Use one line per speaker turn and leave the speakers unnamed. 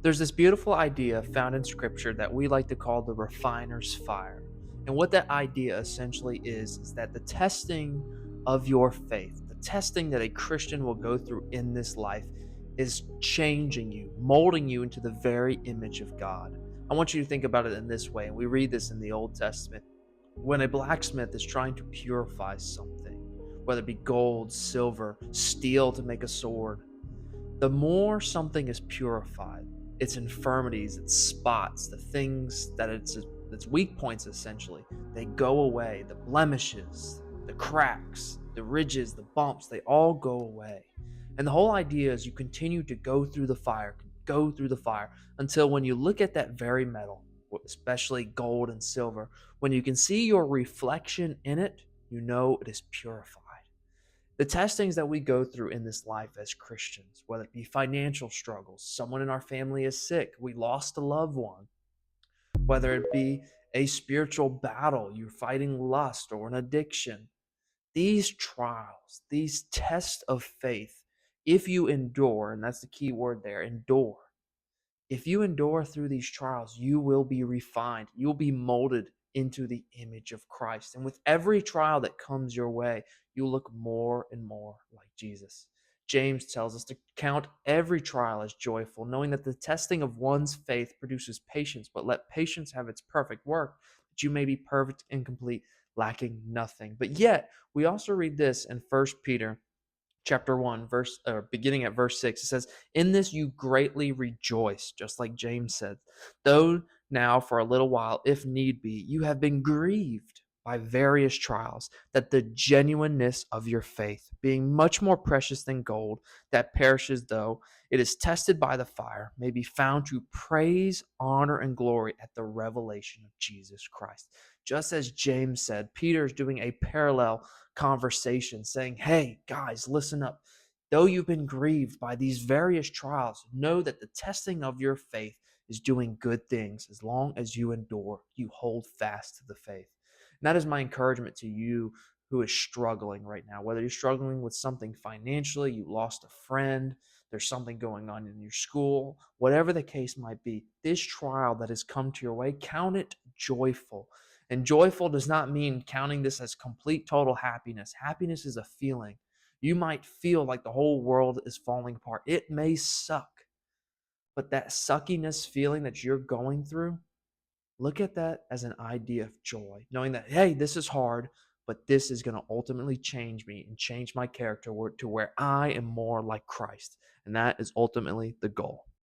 There's this beautiful idea found in scripture that we like to call the refiner's fire. And what that idea essentially is that the testing of your faith, the testing that a Christian will go through in this life, is changing you, molding you into the very image of God. I want you to think about it in this way, and we read this in the Old Testament. When a blacksmith is trying to purify something, whether it be gold, silver, steel to make a sword, the more something is purified, its infirmities, its spots, the things that its weak points essentially, they go away. The blemishes, the cracks, the ridges, the bumps, they all go away. And the whole idea is you continue to go through the fire until when you look at that very metal, especially gold and silver, when you can see your reflection in it, you know it is purified. The testings that we go through in this life as Christians, whether it be financial struggles, someone in our family is sick, we lost a loved one, whether it be a spiritual battle, you're fighting lust or an addiction, these trials, these tests of faith, if you endure, and that's the key word there, endure, if you endure through these trials, you will be refined. You'll be molded into the image of Christ. And with every trial that comes your way, you'll look more and more like Jesus. James tells us to count every trial as joyful, knowing that the testing of one's faith produces patience, but let patience have its perfect work, that you may be perfect and complete, lacking nothing. But yet, we also read this in First Peter chapter 1 verse or beginning at verse 6. It says, in this you greatly rejoice, just like James said, though now for a little while, if need be, you have been grieved by various trials, that the genuineness of your faith, being much more precious than gold that perishes though it is tested by the fire, may be found to praise, honor, and glory at the revelation of Jesus Christ. Just as James said, Peter is doing a parallel conversation saying, hey, guys, listen up. Though you've been grieved by these various trials, know that the testing of your faith is doing good things. As long as you endure, you hold fast to the faith. And that is my encouragement to you who is struggling right now. Whether you're struggling with something financially, you lost a friend, there's something going on in your school, whatever the case might be, this trial that has come to your way, count it joyful. And joyful does not mean counting this as complete total happiness. Happiness is a feeling. You might feel like the whole world is falling apart. It may suck, but that suckiness feeling that you're going through, look at that as an idea of joy, knowing that, hey, this is hard, but this is going to ultimately change me and change my character to where I am more like Christ. And that is ultimately the goal.